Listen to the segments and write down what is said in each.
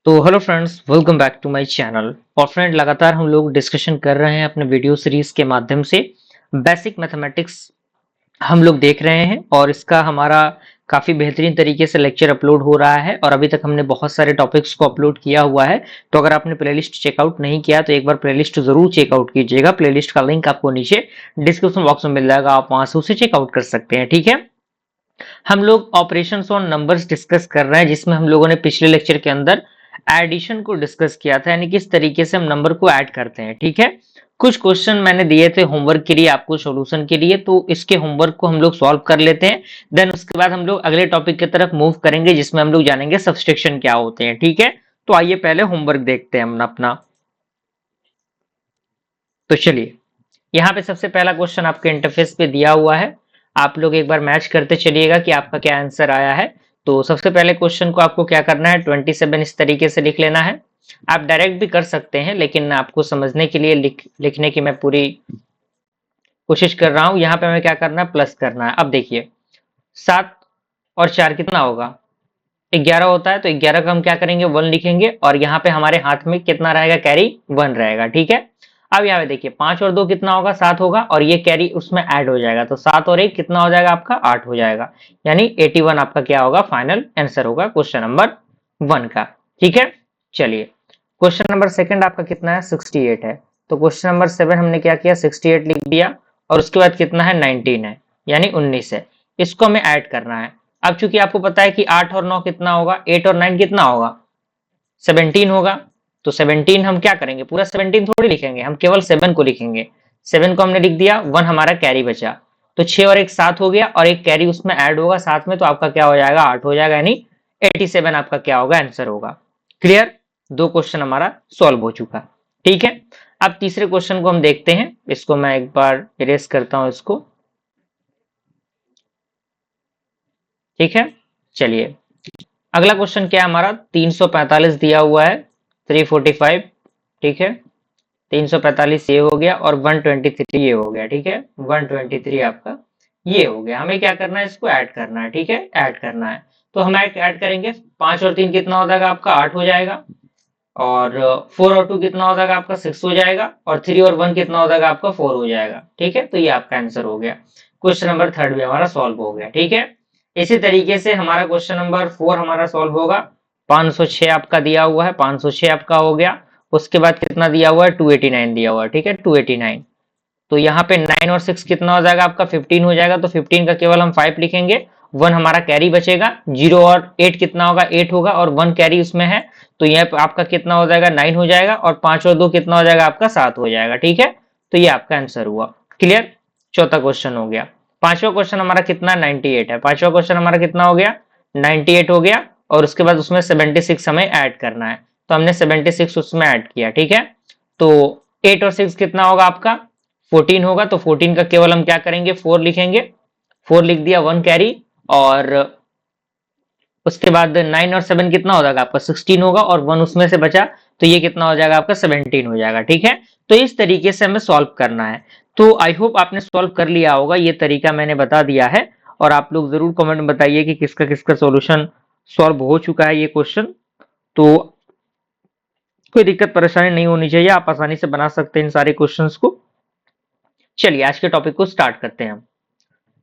तो hello friends, welcome back to my channel. और friend, लगातार हम लोग डिस्कशन कर रहे हैं अपने वीडियो सीरीज के माध्यम से। बेसिक मैथमेटिक्स हम लोग देख रहे हैं और इसका हमारा काफी बेहतरीन तरीके से लेक्चर अपलोड हो रहा है और अभी तक हमने बहुत सारे टॉपिक्स को अपलोड किया हुआ है। तो अगर आपने प्लेलिस्ट चेकआउट नहीं किया तो एक बार प्लेलिस्ट जरूर चेकआउट कीजिएगा। प्लेलिस्ट का लिंक आपको नीचे डिस्क्रिप्शन बॉक्स में मिल जाएगा, आप वहां से उसे चेकआउट कर सकते हैं। ठीक है, हम लोग ऑपरेशंस ऑन नंबर्स डिस्कस कर रहे हैं, जिसमें हम लोगों ने पिछले लेक्चर के अंदर एडिशन को डिस्कस किया था, यानी किस तरीके से हम नंबर को ऐड करते हैं। ठीक है, कुछ क्वेश्चन मैंने दिए थे होमवर्क के लिए, आपको सॉल्यूशन के लिए, तो इसके होमवर्क को हम लोग सॉल्व कर लेते हैं। देन उसके बाद हम लोग अगले टॉपिक की तरफ मूव करेंगे, जिसमें हम लोग जानेंगे सब्सट्रैक्शन क्या होते हैं। ठीक है, तो आइए पहले होमवर्क देखते हैं हम अपना। तो चलिए, यहाँ पे सबसे पहला क्वेश्चन आपके इंटरफेस पे दिया हुआ है, आप लोग एक बार मैच करते चलिएगा कि आपका क्या आंसर आया है। तो सबसे पहले क्वेश्चन को आपको क्या करना है, 27 इस तरीके से लिख लेना है। आप डायरेक्ट भी कर सकते हैं, लेकिन आपको समझने के लिए लिखने की मैं पूरी कोशिश कर रहा हूं। यहाँ पे हमें क्या करना है, प्लस करना है। अब देखिए, 7 और 4 कितना होगा, 11 होता है। तो 11 का हम क्या करेंगे, 1 लिखेंगे, और यहाँ पे हमारे हाथ में कितना रहेगा, कैरी 1 रहेगा। ठीक है, अब यहाँ पे देखिए 5 और 2 कितना होगा, 7 होगा, और ये कैरी उसमें ऐड हो जाएगा। तो 7 और 1 कितना हो जाएगा आपका, 8 हो जाएगा। यानी 81 आपका क्या होगा, फाइनल आंसर होगा क्वेश्चन नंबर 1 का। ठीक है, चलिए क्वेश्चन नंबर सेकंड आपका कितना है, 68 है। तो क्वेश्चन नंबर 7 हमने क्या किया, 68 लिख दिया, और उसके बाद कितना है, 19 है, यानी 19 है। इसको हमें ऐड करना है। अब चूंकि आपको पता है कि 8 और 9 कितना होगा, 8 और 9 कितना होगा, 17 होगा। तो 17 हम क्या करेंगे, पूरा 17 थोड़ी लिखेंगे, हम केवल 7 को लिखेंगे। 7 को हमने लिख दिया, 1 हमारा कैरी बचा। तो 6 और 1 7 हो गया, और एक कैरी उसमें ऐड होगा साथ में, तो आपका क्या हो जाएगा, 8 हो जाएगा, यानी 87 आपका क्या होगा, आंसर होगा। क्लियर, दो क्वेश्चन हमारा सॉल्व हो चुका। ठीक है, अब तीसरे क्वेश्चन को हम देखते हैं। इसको मैं एक बार इरेज करता हूं इसको। ठीक है, चलिए अगला क्वेश्चन क्या है हमारा, 345 दिया हुआ है, 345। ठीक है, 345 ये हो गया, और 123 ये हो गया। ठीक है, 123 आपका ये हो गया। हमें क्या करना है, इसको ऐड करना है। ठीक है, ऐड करना है, तो हम ऐड करेंगे। 5 और 3 कितना हो जाएगा आपका, 8 हो जाएगा, और 4 और 2 कितना हो जाएगा आपका, 6 हो जाएगा, और 3 और 1 कितना हो जाएगा आपका, 4 हो जाएगा। ठीक है, तो ये आपका आंसर हो गया। क्वेश्चन नंबर थर्ड भी हमारा सॉल्व हो गया। ठीक है, इसी तरीके से हमारा क्वेश्चन नंबर 4 हमारा सॉल्व होगा। 506 आपका दिया हुआ है, 506 आपका हो गया। उसके बाद कितना दिया हुआ है, 289 दिया हुआ है। ठीक है, 289। तो यहाँ पे 9 और 6 कितना हो जाएगा आपका, 15 हो जाएगा। तो 15 का केवल हम 5 लिखेंगे, 1 हमारा कैरी बचेगा। 0 और 8 कितना होगा, 8 होगा, और 1 कैरी उसमें है। तो यह आपका कितना हो जाएगा, 9 हो जाएगा, और 5 और 2 कितना हो जाएगा आपका, 7 हो जाएगा। ठीक है, तो ये आपका आंसर हुआ। क्लियर, चौथा क्वेश्चन हो गया। पांचवा क्वेश्चन हमारा कितना, 98 है। पांचवा क्वेश्चन हमारा कितना हो गया, 98 हो गया, और उसके बाद उसमें 76 हमें ऐड करना है। तो हमने 76 उसमें ऐड किया। ठीक है, तो 8 और 6 कितना होगा आपका, 14 होगा। तो 14 का केवल हम क्या करेंगे, 4 लिखेंगे। 4 लिख दिया, 1 कैरी, और उसके बाद 9 और 7 कितना हो जाएगा आपका, 16 होगा, और 1 उसमें से बचा। तो ये कितना हो जाएगा आपका, 17 हो जाएगा। ठीक है, तो इस तरीके से हमें सॉल्व करना है। तो आई होप आपने सॉल्व कर लिया होगा, ये तरीका मैंने बता दिया है। और आप लोग जरूर कमेंट में बताइए कि किसका किसका सॉल्यूशन सॉल्व हो चुका है ये क्वेश्चन। तो कोई दिक्कत परेशानी नहीं होनी चाहिए, आप आसानी से बना सकते हैं इन सारे क्वेश्चंस को। चलिए आज के टॉपिक को स्टार्ट करते हैं हम।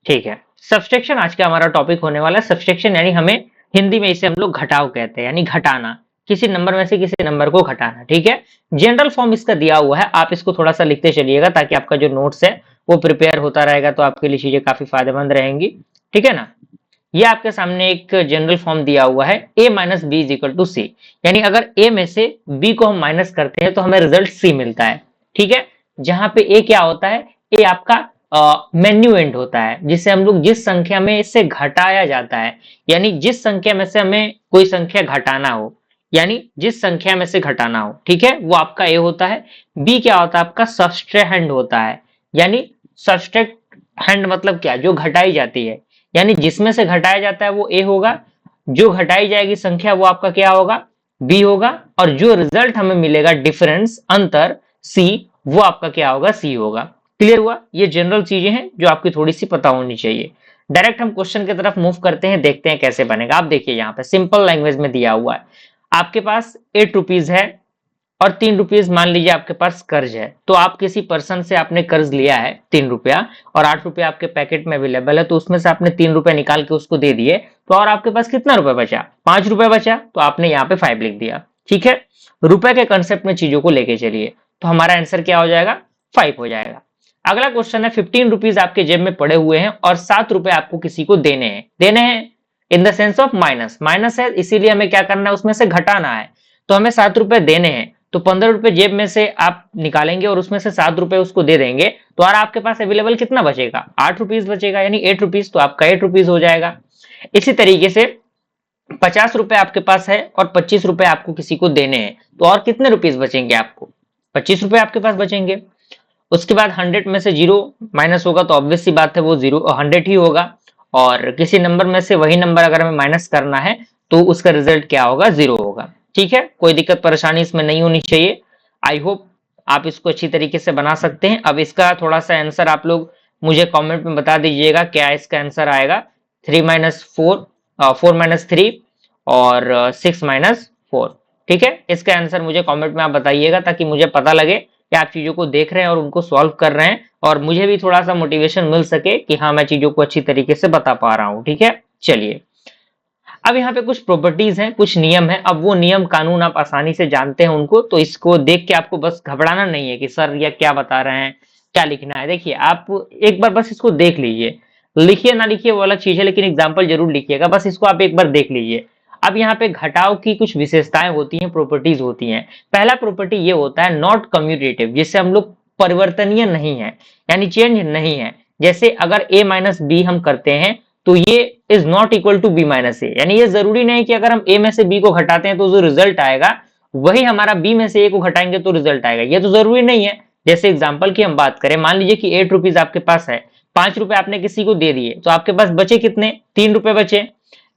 ठीक है, सब्सट्रैक्शन आज का हमारा टॉपिक होने वाला है। सब्सट्रैक्शन यानी हमें हिंदी में इसे हम लोग घटाव कहते हैं, यानी घटाना, किसी नंबर में से किसी नंबर को घटाना। ठीक है, जनरल फॉर्म इसका दिया हुआ है, आप इसको थोड़ा सा लिखते चलिएगा ताकि आपका जो नोट्स है वो प्रिपेयर होता रहेगा, तो आपके लिए चीजें काफी फायदेमंद रहेंगी। ठीक है ना, ये आपके सामने एक जनरल फॉर्म दिया हुआ है, a minus B is equal to C. यानी अगर a में से b को हम माइनस करते हैं तो हमें रिजल्ट c मिलता है। ठीक है, जहां पे a क्या होता है, a आपका मेन्यूएंड होता है, जिसे हम लोग जिस संख्या में इससे घटाया जाता है, यानी जिस संख्या में से हमें कोई संख्या घटाना हो, यानी जिस संख्या में से घटाना हो, ठीक है, वो आपका a होता है। b क्या होता है आपका, सबट्रैक्ट होता है, यानी सबट्रैक्ट मतलब क्या, जो घटाई जाती है, यानी जिसमें से घटाया जाता है वो a होगा, जो घटाई जाएगी संख्या वो आपका क्या होगा, b होगा, और जो रिजल्ट हमें मिलेगा, डिफरेंस, अंतर, c, वो आपका क्या होगा, c होगा। क्लियर हुआ, ये जनरल चीजें हैं जो आपकी थोड़ी सी पता होनी चाहिए। डायरेक्ट हम क्वेश्चन की तरफ मूव करते हैं, देखते हैं कैसे बनेगा। आप देखिए यहाँ पे सिंपल लैंग्वेज में दिया हुआ है, आपके पास 8 रुपीज है और 3 रुपीज मान लीजिए आपके पास कर्ज है, तो आप किसी पर्सन से आपने कर्ज लिया है 3 रुपया और 8 रुपया आपके पैकेट में अवेलेबल है, तो उसमें से आपने 3 रुपए निकाल के उसको दे दिए, तो और आपके पास कितना रुपए बचा? 5 रुपए बचा, तो आपने यहाँ पे 5 लिख दिया। ठीक है, रुपए के कंसेप्ट में चीजों को लेके चलिए, तो हमारा आंसर क्या हो जाएगा? 5 हो जाएगा। अगला क्वेश्चन है 15 रुपीज आपके जेब में पड़े हुए हैं और 7 रुपए आपको किसी को देने हैं in the sense of minus, minus है इसीलिए हमें क्या करना है, उसमें से घटाना है, तो हमें 7 रुपए देने हैं, तो 15 रुपए जेब में से आप निकालेंगे और उसमें से 7 रुपए उसको दे देंगे, तो और आपके पास अवेलेबल कितना बचेगा? 8 रुपीज बचेगा, यानी 8 रुपीज, तो आपका 8 रुपीज हो जाएगा। इसी तरीके से 50 रुपए आपके पास है और 25 रुपए आपको किसी को देने हैं, तो और कितने रुपीज बचेंगे आपको? 25 रुपए आपके पास बचेंगे। उसके बाद 100 में से 0 माइनस होगा, तो ऑब्वियस सी बात है वो 100 ही होगा, और किसी नंबर में से वही नंबर अगर हमें माइनस करना है तो उसका रिजल्ट क्या होगा? 0 होगा। ठीक है, कोई दिक्कत परेशानी इसमें नहीं होनी चाहिए। आई होप आप इसको अच्छी तरीके से बना सकते हैं। अब इसका थोड़ा सा आंसर आप लोग मुझे कमेंट में बता दीजिएगा, क्या इसका आंसर आएगा? 3 माइनस 4, 4 माइनस 3 और 6 माइनस 4। ठीक है, इसका आंसर मुझे कमेंट में आप बताइएगा, ताकि मुझे पता लगे कि आप चीजों को देख रहे हैं और उनको सॉल्व कर रहे हैं, और मुझे भी थोड़ा सा मोटिवेशन मिल सके कि हाँ मैं चीजों को अच्छी तरीके से बता पा रहा हूँ। ठीक है, चलिए अब यहाँ पे कुछ प्रॉपर्टीज हैं, कुछ नियम है। अब वो नियम कानून आप आसानी से जानते हैं उनको, तो इसको देख के आपको बस घबराना नहीं है कि सर ये क्या बता रहे हैं, क्या लिखना है। देखिए आप एक बार बस इसको देख लीजिए, लिखिए ना लिखिए वो अलग चीज है, लेकिन एग्जाम्पल जरूर लिखिएगा, बस इसको आप एक बार देख लीजिए। अब यहाँ पे घटाव की कुछ विशेषताएं होती हैं, प्रॉपर्टीज होती हैं। पहला प्रॉपर्टी ये होता है नॉट कम्यूटेटिव, जिससे हम लोग परिवर्तनीय नहीं है, यानी चेंज नहीं है। जैसे अगर a माइनस बी हम करते हैं तो ये is not equal to B minus A, यानी ये जरूरी नहीं कि अगर हम a में से b को घटाते हैं तो जो रिजल्ट आएगा वही हमारा b में से a को घटाएंगे तो रिजल्ट आएगा, ये तो जरूरी नहीं है। जैसे एग्जांपल की हम बात करें, मान लीजिए कि 8 रुपीज आपके पास है, 5 रुपए आपने किसी को दे दिए, तो आपके पास बचे कितने? 3 रुपए बचे।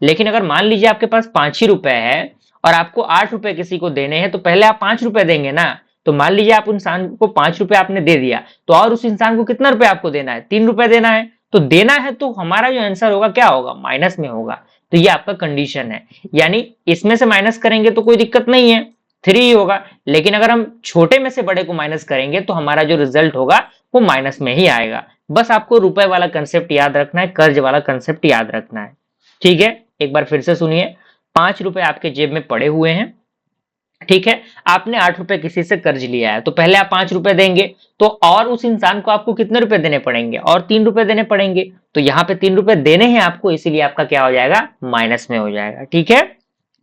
लेकिन अगर मान लीजिए आपके पास 5 ही रुपए है और आपको 8 रुपए किसी को देने हैं, तो पहले आप 5 रुपए देंगे ना। तो मान लीजिए आप इंसान को 5 रुपए आपने दे दिया, तो और उस इंसान को कितना रुपए आपको देना है? 3 रुपए देना है। तो देना है तो हमारा जो आंसर होगा क्या होगा? माइनस में होगा। तो ये आपका कंडीशन है, यानी इसमें से माइनस करेंगे तो कोई दिक्कत नहीं है, 3 ही होगा। लेकिन अगर हम छोटे में से बड़े को माइनस करेंगे तो हमारा जो रिजल्ट होगा वो माइनस में ही आएगा। बस आपको रुपए वाला कंसेप्ट याद रखना है, कर्ज वाला कंसेप्ट याद रखना है। ठीक है, एक बार फिर से सुनिए, 5 रुपए आपके जेब में पड़े हुए हैं, ठीक है, आपने 8 रुपए किसी से कर्ज लिया है, तो पहले आप 5 रुपए देंगे, तो और उस इंसान को आपको कितने रुपए देने पड़ेंगे? और 3 रुपए देने पड़ेंगे। तो यहाँ पे 3 रुपए देने हैं आपको, इसीलिए आपका क्या हो जाएगा? माइनस में हो जाएगा। ठीक है,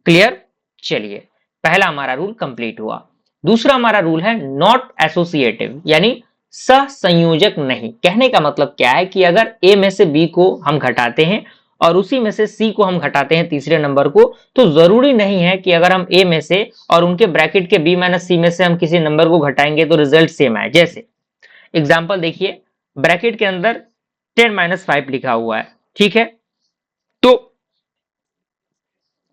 क्लियर? चलिए, पहला हमारा रूल कंप्लीट हुआ। दूसरा हमारा रूल है नॉट एसोसिएटिव, यानी सहसंयोजक नहीं। कहने का मतलब क्या है कि अगर ए में से बी को हम घटाते हैं और उसी में से सी को हम घटाते हैं, तीसरे नंबर को, तो जरूरी नहीं है कि अगर हम ए में से और उनके ब्रैकेट के बी माइनस सी में से हम किसी नंबर को घटाएंगे तो रिजल्ट सेम आए। जैसे एग्जांपल देखिए, ब्रैकेट के अंदर 10 माइनस 5 लिखा हुआ है, ठीक है, तो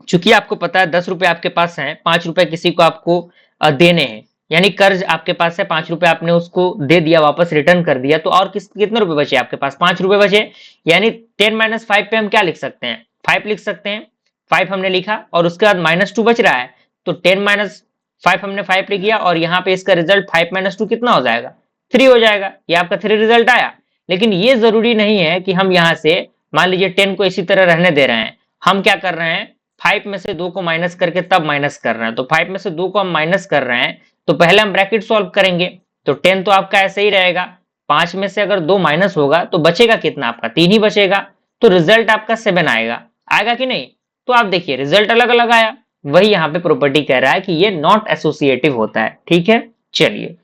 चूंकि आपको पता है 10 रुपए आपके पास हैं, 5 रुपए किसी को आपको देने हैं, यानी कर्ज आपके पास है, 5 रुपए आपने उसको दे दिया, वापस रिटर्न कर दिया, तो और कितने रुपए बचे आपके पास? 5 रुपए बचे। यानी 10 माइनस 5 पे हम क्या लिख सकते हैं? 5 लिख सकते हैं। 5 हमने लिखा और उसके बाद -2 बच रहा है, तो 10 माइनस 5 हमने 5 लिख दिया, और यहाँ पे इसका रिजल्ट 5 माइनस 2 कितना हो जाएगा? 3 हो जाएगा। ये आपका 3 रिजल्ट आया। लेकिन ये जरूरी नहीं है कि हम यहाँ से मान लीजिए 10 को इसी तरह रहने दे रहे हैं, हम क्या कर रहे हैं? 5 में से 2 को माइनस करके तब माइनस कर रहे हैं। तो 5 में से 2 को हम माइनस कर रहे हैं, तो पहले हम ब्रैकेट सॉल्व करेंगे, तो 10 तो आपका ऐसे ही रहेगा। 5 में से अगर 2 माइनस होगा तो बचेगा कितना? आपका 3 ही बचेगा। तो रिजल्ट आपका 7 आएगा। आएगा कि नहीं? तो आप देखिए रिजल्ट अलग अलग आया। वही यहाँ पे प्रॉपर्टी कह रहा है कि ये नॉट एसोसिएटिव होता है। ठीक है, चलिए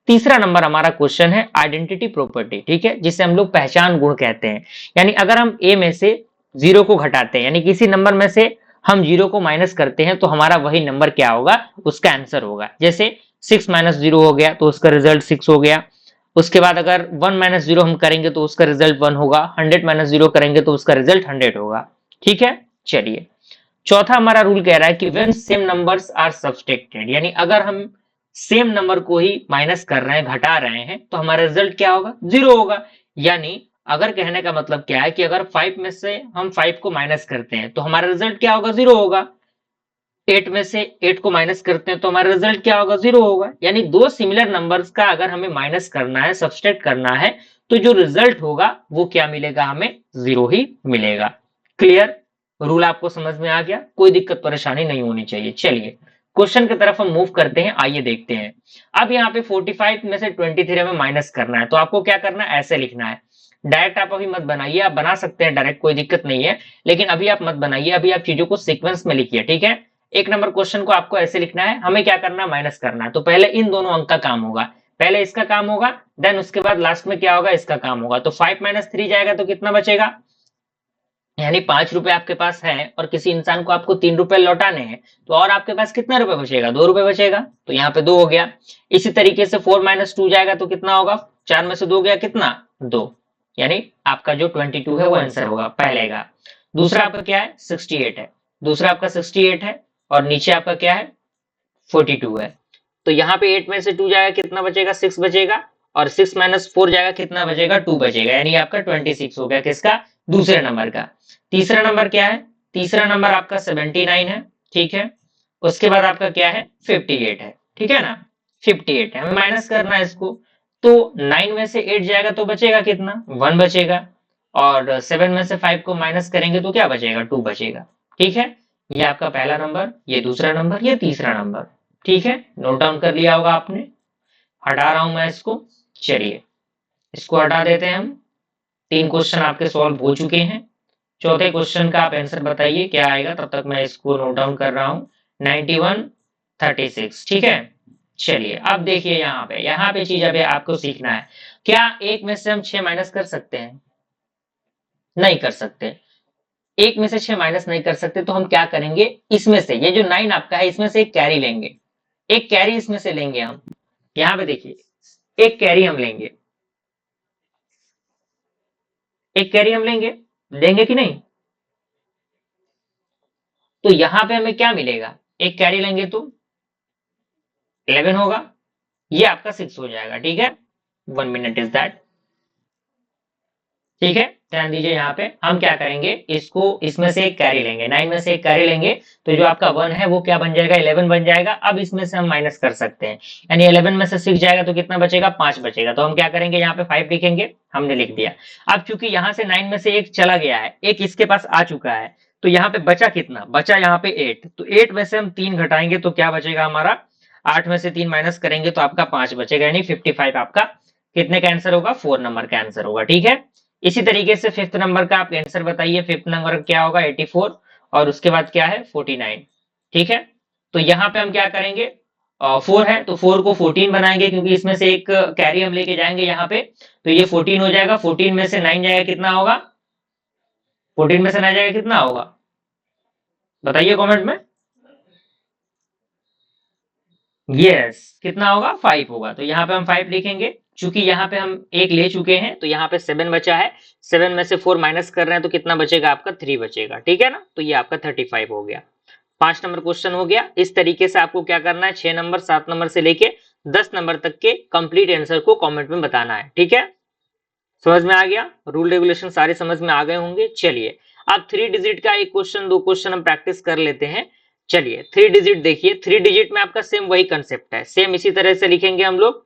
तीसरा नंबर हमारा क्वेश्चन है आइडेंटिटी प्रॉपर्टी, ठीक है, जिसे हम लोग पहचान गुण कहते हैं। यानी अगर हम ए में से 0 को घटाते हैं, यानी किसी नंबर में से हम 0 को माइनस करते हैं, तो हमारा वही नंबर क्या होगा? उसका आंसर होगा। जैसे 6 माइनस 0 हो गया तो उसका रिजल्ट 6 हो गया। उसके बाद अगर 1 माइनस 0 हम करेंगे तो उसका रिजल्ट 1 होगा। 100 माइनस 0 करेंगे तो उसका रिजल्ट 100 होगा। ठीक है, चलिए चौथा हमारा रूल कह रहा है कि when same numbers are subtracted, यानी अगर हम सेम नंबर को ही माइनस कर रहे हैं, घटा रहे हैं, तो हमारा रिजल्ट क्या होगा? 0 होगा। यानी अगर कहने का मतलब क्या है कि अगर 5 में से हम 5 को माइनस करते हैं तो हमारा रिजल्ट क्या होगा? 0 होगा। 8 में से 8 को माइनस करते हैं तो हमारा रिजल्ट क्या होगा, 0 होगा। यानी दो सिमिलर नंबर्स का अगर हमें माइनस करना है, सब्सट्रैक्ट करना है, तो जो रिजल्ट होगा वो क्या मिलेगा, हमें 0 ही मिलेगा। क्लियर, रूल आपको समझ में आ गया, कोई दिक्कत परेशानी नहीं होनी चाहिए। चलिए क्वेश्चन की तरफ हम मूव करते हैं, आइए देखते हैं। अब यहाँ पे 45 में से 23 हमें माइनस करना है, तो आपको क्या करना है, ऐसे लिखना है। डायरेक्ट आप अभी मत बनाइए, आप बना सकते हैं डायरेक्ट, कोई दिक्कत नहीं है, लेकिन अभी आप मत बनाइए, अभी आप चीजों को सीक्वेंस में लिखिए, ठीक है। एक नंबर क्वेश्चन को आपको ऐसे लिखना है, हमें क्या करना है, माइनस करना है। तो पहले इन दोनों अंक का काम होगा, पहले इसका काम होगा, देन उसके बाद लास्ट में क्या होगा, इसका काम होगा। तो 5 माइनस 3 जाएगा तो कितना बचेगा, यानी 5 रुपए आपके पास है और किसी इंसान को आपको 3 रुपए लौटाने हैं, तो और आपके पास कितना रुपए बचेगा, 2 रुपए बचेगा। तो यहाँ पे 2 हो गया। इसी तरीके से 4 माइनस 2 जाएगा तो कितना होगा, 4 में से 2 गया कितना, 2। यानी आपका जो 22 है वो आंसर होगा पहले का। दूसरा आपका क्या है, 68 है, दूसरा आपका 68 है, और नीचे आपका क्या है, 42 है। तो यहाँ पे 8 में से 2 जाएगा कितना बचेगा, 6 बचेगा, और 6 माइनस 4 जाएगा कितना बचेगा, 2 बचेगा। यानी आपका 26 हो गया, किसका, दूसरे नंबर का। तीसरा नंबर क्या है, तीसरा नंबर आपका 79 है, ठीक है। उसके बाद आपका क्या है, 58 है, ठीक है ना। 58 है, हमें माइनस करना है इसको। तो 9 में से 8 जाएगा तो बचेगा कितना, 1 बचेगा, और 7 में से 5 को माइनस करेंगे तो क्या बचेगा, 2 बचेगा, ठीक है। ये आपका पहला नंबर, ये दूसरा नंबर, ये तीसरा नंबर, ठीक है। नोट डाउन कर लिया होगा आपने। हटा रहा हूं मैं इसको, चलिए इसको हटा देते हैं हम। 3 क्वेश्चन आपके सॉल्व हो चुके हैं। चौथे क्वेश्चन का आप आंसर बताइए क्या आएगा, तब तक मैं इसको नोट डाउन कर रहा हूं। 91 36, ठीक है। चलिए अब देखिए, यहाँ पे चीज अभी आपको सीखना है। क्या 1 में से हम 6 माइनस कर सकते हैं, नहीं कर सकते। 1 में से 6 माइनस नहीं कर सकते, तो हम क्या करेंगे, इसमें से ये जो 9 आपका है इसमें से एक कैरी लेंगे, एक कैरी इसमें से लेंगे हम। यहाँ पे देखिए, एक कैरी हम लेंगे, एक कैरी हम लेंगे, लेंगे कि नहीं। तो यहाँ पे हमें क्या मिलेगा, एक कैरी लेंगे तो 11 होगा, ये आपका 6 हो जाएगा, ठीक है। 1 मिनट इज दैट, ठीक है। ध्यान दीजिए, यहाँ पे हम क्या करेंगे, इसको इसमें से एक कैरी लेंगे, 9 में से एक कैरी लेंगे, तो जो आपका 1 है वो क्या बन जाएगा, 11 बन जाएगा। अब इसमें से हम माइनस कर सकते हैं, यानी 11 में से 6 जाएगा तो कितना बचेगा, 5 बचेगा। तो हम क्या करेंगे, यहाँ पे 5 लिखेंगे, हमने लिख दिया। अब चूंकि यहाँ से 9 में से एक चला गया है, एक इसके पास आ चुका है, तो यहाँ पे बचा कितना, बचा यहाँ पे 8। तो 8 में से हम 3 घटाएंगे तो क्या बचेगा हमारा, 8 में से 3 माइनस करेंगे तो आपका 5 बचेगा, यानी 55 आपका कितने का आंसर होगा, 4 नंबर का आंसर होगा, ठीक है। इसी तरीके से 5th नंबर का आप आंसर बताइए, 5th नंबर क्या होगा, 84, और उसके बाद क्या है, 49, ठीक है। तो यहाँ पे हम क्या करेंगे, 4 है तो 4 को 14 बनाएंगे, क्योंकि इसमें से एक कैरी हम लेके जाएंगे यहाँ पे, तो ये 14 हो जाएगा। 14 में से 9 जाएगा कितना होगा, 14 में से 9 जाएगा कितना होगा, बताइए कमेंट में। यस, कितना होगा, 5 होगा। तो यहाँ पे हम 5 लिखेंगे, चूंकि यहाँ पे हम एक ले चुके हैं तो यहाँ पे 7 बचा है, 7 में से 4 माइनस कर रहे हैं तो कितना बचेगा आपका, 3 बचेगा, ठीक है ना। तो ये आपका 35 हो गया। 5 नंबर क्वेश्चन हो गया। इस तरीके से आपको क्या करना है, 6 नंबर 7 नंबर से लेके 10 नंबर तक के कंप्लीट आंसर को कमेंट में बताना है, ठीक है। समझ में आ गया, रूल रेगुलेशन सारे समझ में आ गए होंगे। चलिए अब 3 डिजिट का एक क्वेश्चन, 2 क्वेश्चन हम प्रैक्टिस कर लेते हैं। चलिए 3 डिजिट देखिए, 3 डिजिट में आपका सेम वही कंसेप्ट है, सेम इसी तरह से लिखेंगे हम लोग।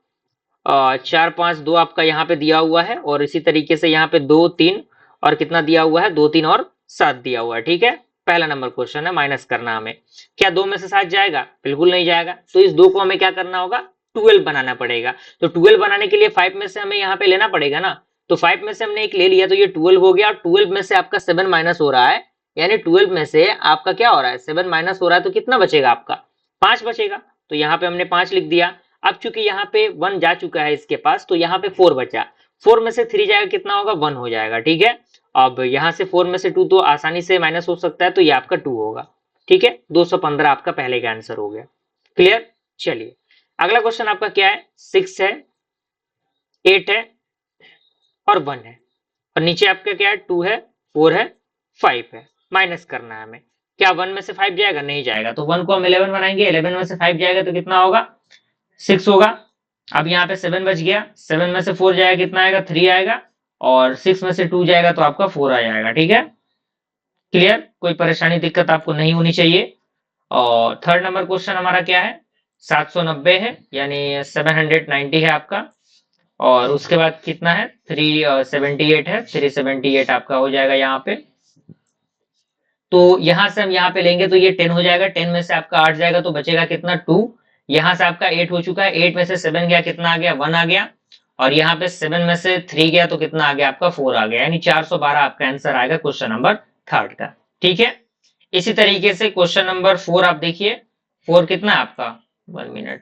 4 5 2 आपका यहाँ पे दिया हुआ है, और इसी तरीके से यहाँ पे 2 3 और कितना दिया हुआ है, 2 3 और 7 दिया हुआ है, ठीक है। पहला नंबर क्वेश्चन है, माइनस करना हमें। क्या 2 में से 7 जाएगा, बिल्कुल नहीं जाएगा। तो इस 2 को हमें क्या करना होगा, 12 बनाना पड़ेगा। तो 12 बनाने के लिए 5 में से हमें यहाँ पे लेना पड़ेगा ना। तो 5 में से हमने एक ले लिया तो ये 12 हो गया, और 12 में से आपका 7 माइनस हो रहा है, यानी 12 में से आपका क्या हो रहा है, 7 माइनस हो रहा है, तो कितना बचेगा आपका, 5 बचेगा। तो यहाँ पे हमने 5 लिख दिया। अब चूंकि यहाँ पे 1 जा चुका है इसके पास, तो यहाँ पे 4 बचा, 4 में से 3 जाएगा कितना होगा, 1 हो जाएगा, ठीक है। अब यहाँ से 4 में से 2 तो आसानी से माइनस हो सकता है, तो ये आपका 2 होगा, ठीक है। 215 आपका पहले का आंसर हो गया। क्लियर। चलिए अगला क्वेश्चन आपका क्या है, 6 है, 8 है और 1 है, और नीचे आपका क्या है, 2 है, 4 है, 5 है। माइनस करना है हमें। क्या 1 में से 5 जाएगा, नहीं जाएगा। तो 1 को हम 11 बनाएंगे, 11 में से 5 जाएगा तो कितना होगा, 6 होगा। अब यहाँ पे 7 बच गया, 7 में से 4 जाएगा कितना आएगा, 3 आएगा, और 6 में से 2 जाएगा तो आपका 4 आ जाएगा, ठीक है। क्लियर, कोई परेशानी दिक्कत आपको नहीं होनी चाहिए। और थर्ड नंबर क्वेश्चन हमारा क्या है, 790 है, यानी 790 है आपका। और उसके बाद कितना है, 378 है, 378 आपका हो जाएगा यहाँ पे। तो यहां से हम यहाँ पे लेंगे तो ये 10 हो जाएगा, 10 में से आपका 8 जाएगा तो बचेगा कितना, 2। यहाँ से आपका 8 हो चुका है, 8 में से 7 गया, कितना आ गया, 1 आ गया। और यहाँ पे 7 में से 3 गया तो कितना आ गया आपका, 4 आ गया, यानी 412 आपका आंसर आएगा क्वेश्चन नंबर थर्ड का। ठीक है, इसी तरीके से क्वेश्चन नंबर 4 आप देखिए, 4 कितना है आपका, 1 मिनट,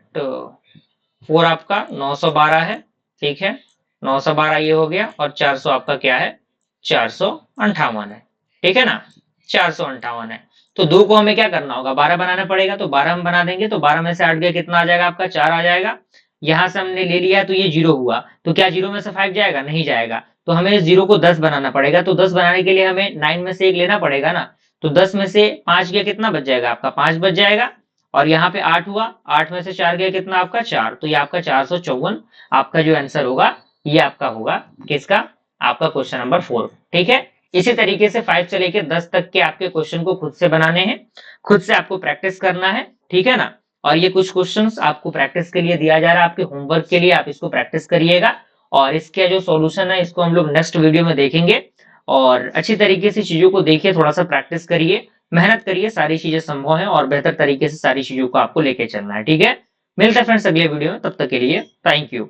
4 आपका 912 है। ठीक है, 912 ये हो गया, और 400 आपका क्या है, 458 है। ठीक है ना, 458 है। तो 2 को हमें क्या करना होगा, 12 बनाना पड़ेगा, तो 12 हम बना देंगे, तो 12 में से 8 गया, कितना आ जाएगा आपका, 4 आ जाएगा। यहां से हमने ले लिया तो ये 0 हुआ, तो क्या 0 में से 5 जाएगा, नहीं जाएगा। तो हमें इस 0 को 10 बनाना पड़ेगा, तो 10 बनाने के लिए हमें 9 में से 1 लेना पड़ेगा ना। तो 10 में से 5 गया, कितना बच जाएगा आपका, 5 बच जाएगा। और यहाँ पे 8 हुआ, 8 में से 4 गया, कितना आपका, 4। तो ये आपका 454 आपका जो आंसर होगा, ये आपका होगा किसका, आपका क्वेश्चन नंबर 4। ठीक है, इसी तरीके से 5 से लेकर 10 तक के आपके क्वेश्चन को खुद से बनाने हैं, खुद से आपको प्रैक्टिस करना है। ठीक है ना, और ये कुछ क्वेश्चंस आपको प्रैक्टिस के लिए दिया जा रहा है, आपके होमवर्क के लिए, आप इसको प्रैक्टिस करिएगा। और इसके जो सॉल्यूशन है इसको हम लोग नेक्स्ट वीडियो में देखेंगे। और अच्छी तरीके से चीजों को देखिए, थोड़ा सा प्रैक्टिस करिए, मेहनत करिए, सारी चीजें संभव है और बेहतर तरीके से सारी चीजों को आपको लेके चलना है। ठीक है, मिलते हैं फ्रेंड्स अगले वीडियो में, तब तक के लिए थैंक यू।